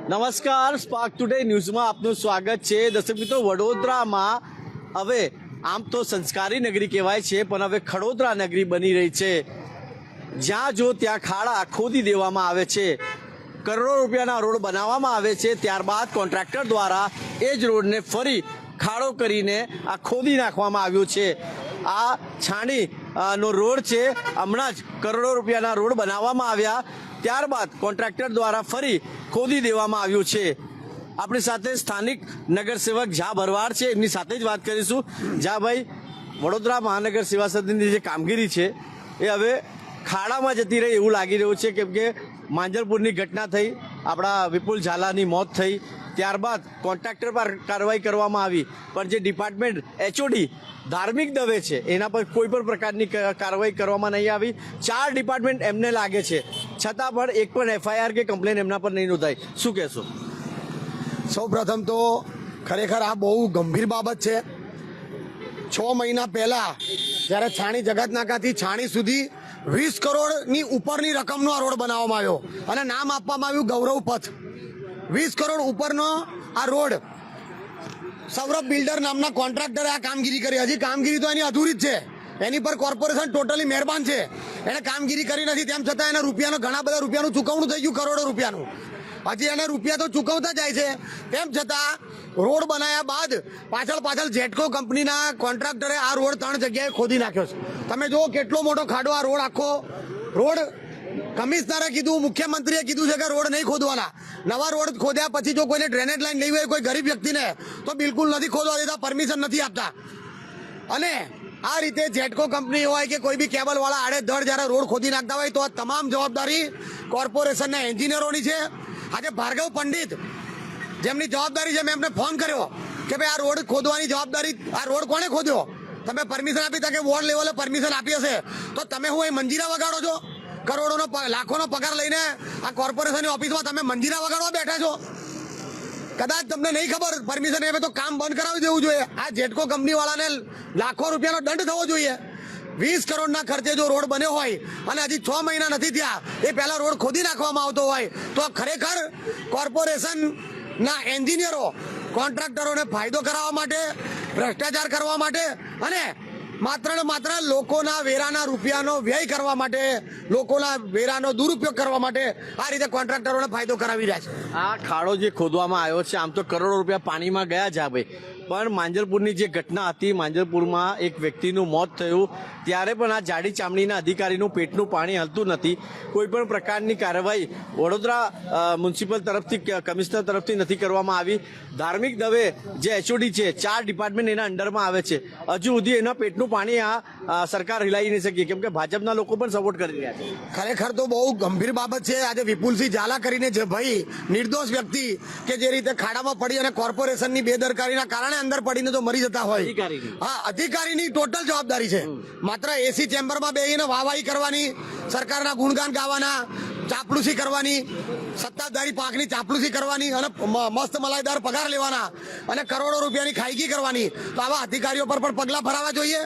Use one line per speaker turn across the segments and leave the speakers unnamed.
નમસ્કાર, spark today ન્યૂઝમાં આપનું સ્વાગત છે. દર્શક મિત્રો, વડોદરામાં હવે આમ તો સંસ્કારી નગરી કહેવાય છે, પણ હવે ખડોદરા નગરી બની રહી છે. જ્યાં જો ત્યાં ખાડા ખોદી દેવામાં આવે છે, કરોડો રૂપિયાના રોડ બનાવવામાં આવે છે, ત્યારબાદ કોન્ટ્રાક્ટર દ્વારા એ જ રોડને ફરી ખાડો કરીને આ ખોદી નાખવામાં આવ્યો છે. આ છાણી નો રોડ છે. હમણાં જ કરોડો રૂપિયાના રોડ બનાવવામાં આવ્યા, ત્યારબાદ કોન્ટ્રાક્ટર દ્વારા ફરી ખોદી દેવામાં આવ્યું છે. આપણી સાથે સ્થાનિક નગરસેવક ઝા ભરવાડ છે, એમની સાથે જ વાત કરીશું. ઝા ભાઈ, વડોદરા મહાનગર સેવા સદનની જે કામગીરી છે એ હવે ખાડામાં જતી રહી એવું લાગી રહ્યું છે, કેમ કે માંજલપુરની ઘટના થઈ, આપણા વિપુલ ઝાલાની મોત થઈ, ત્યારબાદ કોન્ટ્રાક્ટર પર કાર્યવાહી કરવામાં આવી, પણ જે ડિપાર્ટમેન્ટ એચઓડી ધાર્મિક દવે છે એના પર કોઈ પણ પ્રકારની કાર્યવાહી કરવામાં નહીં આવી. 4 ડિપાર્ટમેન્ટ એમને લાગે છે, છતાં પણ એક પણ એફઆઈઆર કે કમ્પ્લેન એમના પર નહીં નોંધાઈ. શું કહેશો?
સૌ પ્રથમ તો ખરેખર આ બહુ ગંભીર બાબત છે. 6 મહિના પહેલા જ્યારે છાણી જગતનાકાથી છાણી સુધી 20 કરોડની ઉપરની રકમનો આ રોડ બનાવવામાં આવ્યો અને નામ આપવામાં આવ્યું ગૌરવ પથ. 20 કરોડ ઉપરનો આ રોડ સૌરભ બિલ્ડર નામના કોન્ટ્રાક્ટરે આ કામગીરી કરી. હજી કામગીરી તો એની અધૂરી જ છે. એની પર કોર્પોરેશન ટોટલી મહેરબાન છે, એને કામગીરી કરી નથી. તેમ છતાં એને રૂપિયાનો ઘણા બધા રૂપિયાનું ચૂકવણું થઈ ગયું, કરોડો રૂપિયાનું. હજી એને રૂપિયા તો ચૂકવતા જાય છે. તેમ છતાં રોડ બનાવ્યા બાદ પાછળ જેટકો કંપનીના કોન્ટ્રાક્ટરે આ રોડ 3 જગ્યાએ ખોદી નાખ્યો છે. તમે જુઓ કેટલો મોટો ખાડો. આ રોડ આખો રોડ કમિશનરે કીધું, મુખ્યમંત્રીએ કીધું છે કે રોડ નહીં ખોદવાના. નવા રોડ ખોદ્યા પછી જો કોઈને ડ્રેનેજ લાઈન લેવી હોય કોઈ ગરીબ વ્યક્તિને, તો બિલકુલ નથી ખોદવા દેતા, પરમિશન નથી આપતા. અને આ રીતે જેટકો કંપની હોય કે કોઈ બી કેબલવાળા આડેધડ જ્યારે રોડ ખોદી નાખતા હોય તો આ તમામ જવાબદારી કોર્પોરેશનના એન્જિનિયરોની છે. આજે ભાર્ગવ પંડિત જેમની જવાબદારી છે, મેં એમને ફોન કર્યો કે ભાઈ આ રોડ ખોદવાની જવાબદારી, આ રોડ કોણે ખોદ્યો? તમે પરમિશન આપી હતા કે વોર્ડ લેવલે પરમિશન આપી હશે, તો તમે હું એ મંજીરા વગાડો છો? કરોડોનો લાખોનો પગાર લઈને આ કોર્પોરેશનની ઓફિસમાં તમે મંજીરા વગાડવા બેઠા છો. કદાચ તમને નહીં ખબર, પરમિશન આપે તો કામ બંધ કરાવી દેવું જોઈએ. આ જેટકો કંપનીવાળાને લાખો રૂપિયાનો દંડ થવો જોઈએ. 20 કરોડના ખર્ચે જો રોડ બન્યો હોય અને હજી 6 મહિના નથી થયા એ પહેલા રોડ ખોદી નાખવામાં આવતો હોય, તો ખરેખર કોર્પોરેશનના એન્જિનિયરો કોન્ટ્રાક્ટરોને ફાયદો કરાવવા માટે, ભ્રષ્ટાચાર કરવા માટે અને માત્ર ને માત્ર લોકોના વેરાના રૂપિયાનો વ્યય કરવા માટે, લોકોના વેરાનો દુરુપયોગ કરવા માટે આ રીતે કોન્ટ્રાક્ટરોને ફાયદો કરાવી રહ્યા છે.
આ ખાડો જે ખોદવામાં આવ્યો છે, આમ તો કરોડો રૂપિયા પાણીમાં ગયા છે ભાઈ, પણ માંજલપુરની જે ઘટના હતી, માંજલપુરમાં એક વ્યક્તિનું મોત થયું, ત્યારે પણ આ જાડી ચામડીના અધિકારીનું પેટનું પાણી હલતું નથી. કોઈ પણ પ્રકારની કાર્યવાહી વડોદરા મ્યુનિસિપલ તરફથી, કમિશનર તરફથી નથી કરવામાં આવી. ધાર્મિક દવે જે એચઓડી છે, 4 ડિપાર્ટમેન્ટ એના અંડરમાં આવે છે, હજુ સુધી એના પેટનું પાણી આ સરકાર હિલાવી નહીં શકી, કેમ કે ભાજપના લોકો પણ સપોર્ટ કરી રહ્યા છે.
ખરેખર તો બહુ ગંભીર બાબત છે. આજે વિપુલસિંહ ઝાલા કરીને જે ભાઈ નિર્દોષ વ્યક્તિ કે જે રીતે ખાડામાં પડી અને કોર્પોરેશનની બેદરકારીના કારણે અંદર પડીને તો મરી જતા હોય, હા, અધિકારીની ટોટલ જવાબદારી છે. માત્ર એસી ચેમ્બરમાં બેસીને વાહવાહી કરવાની, સરકારના ગુણગાન ગાવાના, ચાપલુસી કરવાની, સત્તાધારી પાંખની ચાપલુસી કરવાની અને મસ્ત મલાઈદાર પગાર લેવાના અને કરોડો રૂપિયાની ખાઈકી કરવાની, તો આવા અધિકારીઓ પર પણ પગલાં ભરાવા જોઈએ.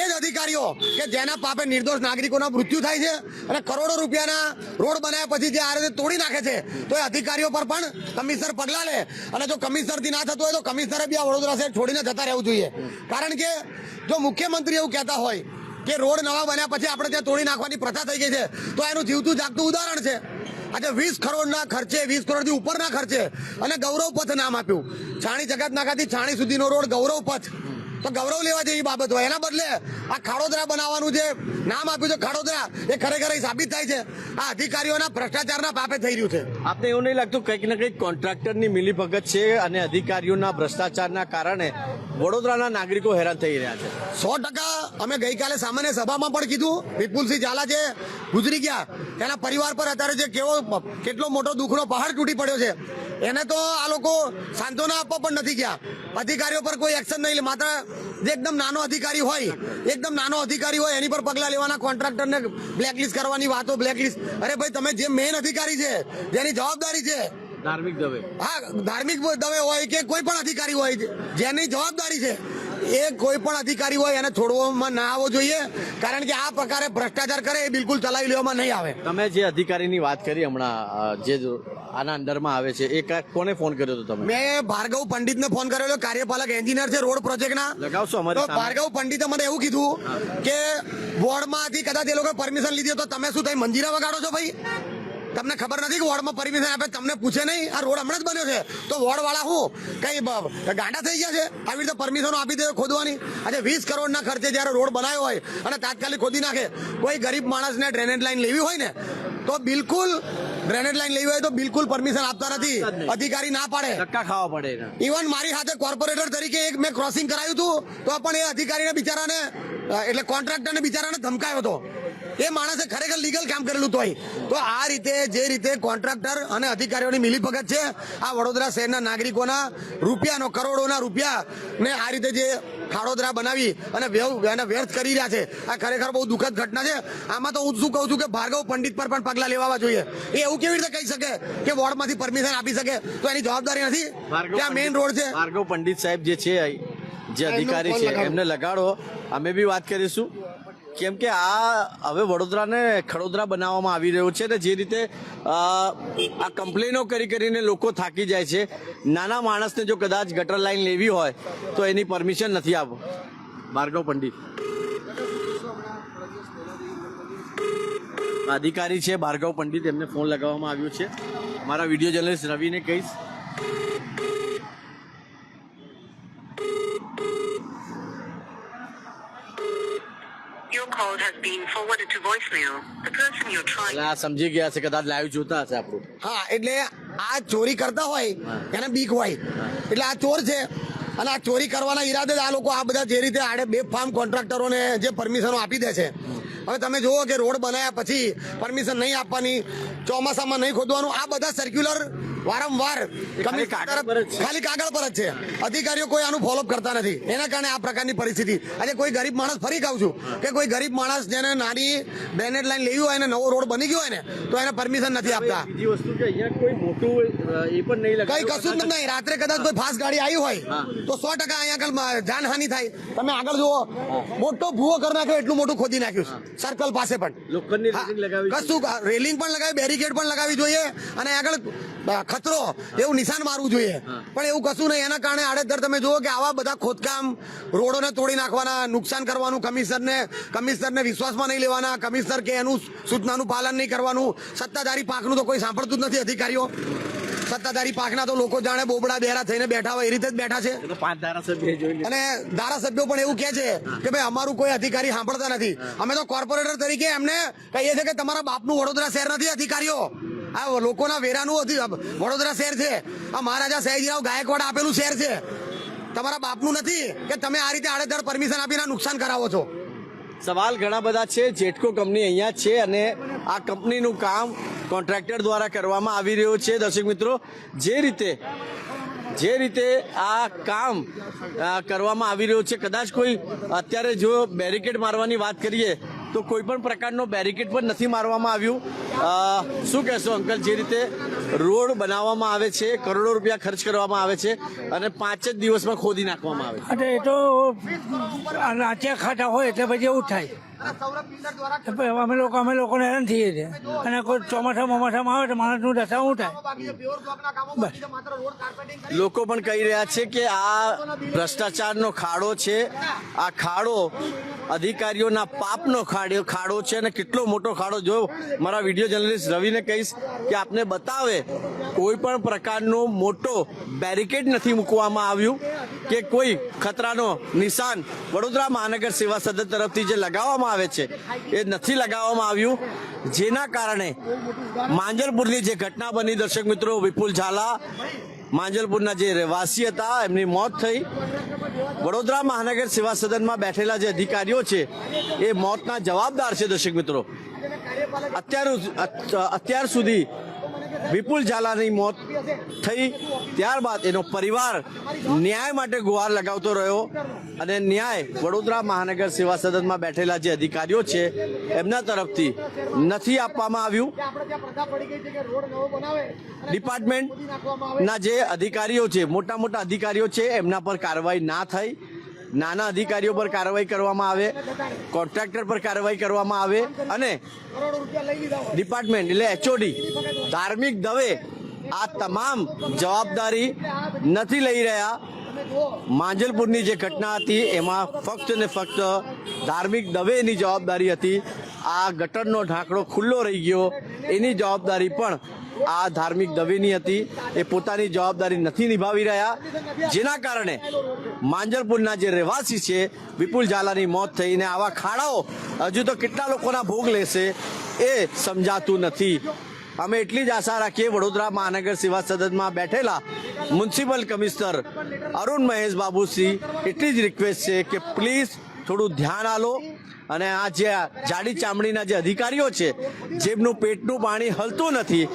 એ જ અધિકારીઓ કે જેના પાપે નિર્દોષ નાગરિકોના મૃત્યુ થાય છે અને કરોડો રૂપિયાના રોડ બનાવ્યા પછી જે આ રીતે તોડી નાખે છે, તો એ અધિકારીઓ પર પણ કમિશનર પગલાં લે. અને જો કમિશનરથી ના થતું હોય તો કમિશનરે બી આ વડોદરા શહેર છોડીને જતા રહેવું જોઈએ. કારણ કે જો મુખ્યમંત્રી એવું કહેતા હોય કે રોડ નવા બન્યા પછી આપણે ત્યાં તોડી નાખવાની પ્રથા થઈ ગઈ છે, તો એનું જીવતું જાગતું ઉદાહરણ છે. આજે 20 કરોડના ખર્ચે, 20 કરોડથી ઉપરના ખર્ચે અને ગૌરવ પથ નામ આપ્યું. છાણી જગતનાકાથી છાણી સુધીનો રોડ ગૌરવ પથ, તો ગૌરવ લેવા જેવી બાબત હોય. એના બદલે આ ખાડોદરા બનાવવાનું જે નામ આપ્યું છે ખાડોદરા, એ ખરેખર સાબિત થાય છે આ અધિકારીઓના ભ્રષ્ટાચારના પાપે થઈ રહ્યું છે.
આપને એવું નહીં લાગતું કંઈક ને કંઈક કોન્ટ્રાક્ટરની મિલીભગત છે અને અધિકારીઓના ભ્રષ્ટાચારના કારણે વડોદરાના નાગરિકો હેરાન થઈ રહ્યા છે?
100% અમે ગઈકાલે સામાન્ય સભામાં પણ કીધું. વિપુલસિંહ ઝાલા જે ગુજરી ગયા, તેના પરિવાર પર અત્યારે જે કેટલો મોટો દુઃખનો પહાડ તૂટી પડ્યો છે, એને તો આ લોકો સાંત્વના આપવા પણ નથી ગયા. અધિકારીઓ પર કોઈ એક્શન નહીં લે. માત્ર જે એકદમ નાનો અધિકારી હોય એની પર પગલાં લેવાના, કોન્ટ્રાક્ટરને બ્લેકલિસ્ટ કરવાની વાતો. બ્લેકલિસ્ટ, અરે ભાઈ, તમે જે મેઇન અધિકારી છે, જેની જવાબદારી છે,
ધાર્મિક દવે,
હા, ધાર્મિક દવે હોય કે કોઈ પણ અધિકારી હોય જેની જવાબદારી છે, એ કોઈ પણ અધિકારી હોય એને છોડવામાં ના આવવો જોઈએ. કારણ કે આ પ્રકારે ભ્રષ્ટાચાર કરે એ બિલકુલ ચલાવી લેવામાં નહીં આવે.
તમે જે અધિકારીની વાત કરી હમણાં, જે આના અંડરમાં આવે છે એ કોને ફોન કર્યો હતો તમે?
મેં ભાર્ગવ પંડિતને ફોન કરેલો, કાર્યપાલક એન્જિનિયર છે રોડ પ્રોજેક્ટના.
લગાવશો
તો
અમારી સામે?
ભાર્ગવ પંડિતે મને એવું કીધું કે વોર્ડમાંથી કદાચ એ લોકો પરમિશન લીધી હોય તો તમે શું થઈ મંજીરા વગાડો છો ભાઈ? તમને ખબર નથી કે વોર્ડમાં પરમિશન આપે? તમને પૂછે નહીં? આ રોડ હમણાં જ બન્યો છે તો વોર્ડ વાળા હું કઈ ગાંડા થઈ ગયા છે આવી રીતે પરમિશનો આપી દે ખોદવાની? આજે 20 કરોડના ખર્ચે જયારે રોડ બનાવ્યો હોય અને તાત્કાલિક ખોદી નાખે. કોઈ ગરીબ માણસને ડ્રેનેજ લાઈન લેવી હોય ને તો બિલકુલ ડ્રેનેજ લાઈન લેવી હોય તો બિલકુલ પરમિશન આપતા નથી, અધિકારી ના પાડે,
ધક્કા ખાવા પડે એના.
ઇવન મારી સાથે કોર્પોરેટર તરીકે એક મેં ક્રોસિંગ કરાયું હતું તો પણ એ અધિકારીને બિચારાને એટલે કોન્ટ્રાક્ટરને બિચારાને ધમકાયો હતો. એ માણસે ખરેખર લીગલ કામ કરેલું તોય. તો આ રીતે જે રીતે કોન્ટ્રાક્ટર અને અધિકારીઓની મિલીભગત છે આ વડોદરા શહેરના નાગરિકોના રૂપિયાનો, કરોડોના રૂપિયા ને આ રીતે જે ખાડોદરા બનાવી અને વ્યર્થ કરી રહ્યા છે, આ ખરેખર બહુ દુઃખદ ઘટના છે. આમાં તો હું શું કહું છું કે ભાર્ગવ પંડિત પર પણ પગલા લેવા જોઈએ. એ એવું કેવી રીતે કહી શકે કે વોર્ડમાંથી પરમિશન આપી શકે? તો એની જવાબદારી નથી કે આ મેઇન રોડ છે.
ભાર્ગવ પંડિત સાહેબ જે છે, જે અધિકારી છે એમને લગાડો, અમે બી વાત કરીશું. કેમ કે આ હવે વડોદરાને ખડોદરા બનાવવામાં આવી રહ્યું છે ને જે રીતે આ કમ્પ્લેનો કરીને લોકો થાકી જાય છે. નાના માણસને જો કદાચ ગટર લાઈન લેવી હોય તો એની પરમિશન નથી આપો. ભાર્ગવ પંડિત અધિકારી છે, ભાર્ગવ પંડિત, એમને ફોન લગાવવામાં આવ્યો છે. મારા વિડીયો જર્નલિસ્ટ રવિને કહીશ.
Your call has been forwarded to voicemail. The person you're trying
એટલે આ સમજી ગયા છે, કદાચ લાઈવ જોતા હશે આપણું.
હા, એટલે આ ચોરી કરતા હોય એને બીક હોય એટલે આ ચોર છે અને આ ચોરી કરવાના ઈરાદે જ આ લોકો આ બધા જે રીતે આડે બેફામ કોન્ટ્રાક્ટરોને જે પરમિશનો આપી દે છે. હવે તમે જુઓ કે રોડ બનાવ્યા પછી પરમિશન નહીં આપવાની, ચોમાસામાં નહીં ખોદવાનું, આ બધા સર્ક્યુલર વારંવાર ખાલી કાગળ પર જ છે. અધિકારીઓ કોઈ આનું ફોલોઅપ કરતા નથી. એના કારણે આ પ્રકારની પરિસ્થિતિ. આજે કોઈ ગરીબ માણસ, ફરી કહું છું કે કોઈ ગરીબ માણસ જેને નાની ડ્રેનેજ લાઈન લેવી હોય અને નવો રોડ બની ગયો હોય ને તો એને પરમિશન નથી આપતા.
બીજી વસ્તુ કે અહીંયા કોઈ મોટું એ પણ નહીં
કઈ કશું જ નહીં. રાત્રે કદાચ કોઈ ફાસ્ટ ગાડી આવી હોય તો 100% અહીંયા આગળ જાનહાનિ થાય. તમે આગળ જુઓ, મોટો ભૂવો કરી નાખ્યો, એટલું મોટું ખોદી નાખ્યું સર્કલ પાસે પણ.
લોખંડની રેલિંગ લગાવી,
કશું રેલિંગ પણ લગાવી, બેરિકેડ પણ લગાવી જોઈએ અને આગળ ખતરો એવું નિશાન મારવું જોઈએ. પણ એવું કશું નહીં. એના કારણે આડેધડ તમે જુઓ કે આવા બધા ખોદકામ, રોડોને તોડી નાખવાના, નુકસાન કરવાનું, કમિશનરને વિશ્વાસમાં નહીં લેવાના, કમિશનર કે એનું સૂચનાનું પાલન નહીં કરવાનું. સત્તાધારી પાંખનું તો કોઈ સાંભળતું જ નથી. અધિકારીઓ સત્તાધારી પાંખના તો લોકો જાણે બોબડા બેરા થઈને બેઠા હોય એ રીતે જ બેઠા છે.
5 ધારાસભ્ય જોઈ
અને ધારાસભ્યો પણ એવું કહે છે કે ભાઈ અમારું કોઈ અધિકારી સાંભળતા નથી. અમે તો કોર્પોરેટર તરીકે એમને કહીએ છીએ કે તમારા બાપનું વડોદરા શહેર નથી અધિકારીઓ, આ લોકોના વેરાનું વડોદરા શહેર છે. આ મહારાજા સયાજીરાવ ગાયકવાડ આપેલું શહેર છે, તમારા બાપનું નથી કે તમે આ રીતે આડેધડ પરમિશન આપીને નુકસાન કરાવો છો.
સવાલ ઘણા બધા છે. જેટકો કંપની અહીંયા છે અને આ કંપનીનું કામ કોન્ટ્રાક્ટર દ્વારા કરવામાં આવી રહ્યું છે. દર્શક મિત્રો, જે રીતે આ કામ કરવામાં આવી રહ્યું છે, કદાચ કોઈ અત્યારે જો બેરિકેડ મારવાની વાત કરીએ તો કોઈ પણ પ્રકારનો બેરિકેડ પણ નથી મારવામાં આવ્યું. શું કહેશો અંકલ? જે રીતે રોડ બનાવવામાં આવે છે, કરોડો રૂપિયા ખર્ચ કરવામાં આવે છે અને 5 જ દિવસમાં ખોદી નાખવામાં આવે છે.
એ તો નાચ્યા ખાટા હોય એટલે પછી એવું થાય. અમે લોકોને હેરાન થઈએ છીએ અને કોઈ ચોમાસામાં આવે તો માણસનું દશા શું થાય?
લોકો પણ કહી રહ્યા છે કે આ ભ્રષ્ટાચારનો ખાડો છે. આ ખાડો અધિકારીઓના પાપનો ખાડો છે અને કેટલો મોટો ખાડો. જો મારા વિડીયો જર્નલિસ્ટ રવિને કહીશ કે આપને બતાવે કોઈ પણ પ્રકારનો મોટો બેરિકેડ નથી મૂકવામાં આવ્યું કે કોઈ ખતરાનો નિશાન વડોદરા મહાનગર સેવા સદન તરફથી જે લગાવવામાં આવે છે એ નથી લગાવવામાં આવ્યું. જેના કારણે માંજલપુરની જે ઘટના બની, દર્શક મિત્રો, વિપુલ ઝાલા માંજલપુરના જે રહેવાસી હતા, એમની મોત થઈ. વડોદરા મહાનગર સેવા સદનમાં બેઠેલા જે અધિકારીઓ છે એ મોતના જવાબદાર છે. દર્શક મિત્રો, અત્યાર સુધી વિપુલ ઝાલાની મોત થઈ, ત્યારબાદ એનો પરિવાર ન્યાય માટે ગુહાર લગાવતો રહ્યો અને ન્યાય વડોદરા મહાનગર સેવા સદનમાં બેઠેલા જે અધિકારીઓ છે એમના તરફથી નથી આપવામાં આવ્યું. ડિપાર્ટમેન્ટના જે અધિકારીઓ છે, મોટા મોટા અધિકારીઓ છે, એમના પર કાર્યવાહી ના થઈ. નાના અધિકારીઓ પર કાર્યવાહી કરવામાં આવે, કોન્ટ્રાક્ટર પર કાર્યવાહી કરવામાં આવે અને ડિપાર્ટમેન્ટ એટલે HOD ધાર્મિક દવે આ તમામ જવાબદારી નથી લઈ રહ્યા. માંજલપુરની જે ઘટના હતી એમાં ફક્ત ને ફક્ત ધાર્મિક દવેની જવાબદારી હતી. આ ગટરનો ઢાંકણો ખુલ્લો રહી ગયો એની જવાબદારી પણ આ ધાર્મિક દવેની હતી. એ પોતાની જવાબદારી નથી નિભાવી રહ્યા, જેના કારણે માંજલપુરના જે રહેવાસી છે વિપુલ ઝાલાની મોત થઈને આવા ખાડાઓ હજુ તો કેટલા લોકોના ભોગ લેશે એ સમજાતું નથી. અમે એટલી જ આશા રાખીએ વડોદરા મહાનગર સેવા સદનમાં બેઠેલા મ્યુનિસિપલ કમિશનર અરુણ મહેશ બાબુશ્રી એટલી જ રિક્વેસ્ટ છે કે પ્લીઝ થોડું ધ્યાન આલો અને આ જે જાડી ચામડીના જે અધિકારીઓ છે જેમનું પેટનું પાણી હલતું નથી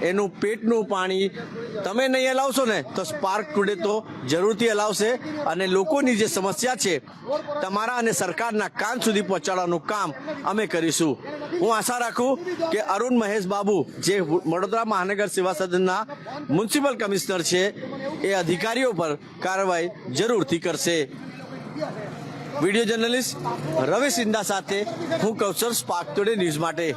એનું પેટનું પાણી તમે નહીં હલાવશો ને તો સ્પાર્ક ટુડે તો જરૂરથી હલાવશે અને લોકોની જે સમસ્યા છે તમારા અને સરકારના કાન સુધી પહોંચાડવાનું કામ અમે કરીશું. હું આશા રાખું કે અરુણ મહેશ બાબુ જે વડોદરા મહાનગર સેવા સદનના મ્યુનિસિપલ કમિશનર છે એ અધિકારીઓ પર કાર્યવાહી જરૂરથી કરશે. વિડીયો જર્નલિસ્ટ રવિ સિંધા સાથે હું કૌશલ સ્પાર્ક ટુડે ન્યૂઝ માટે.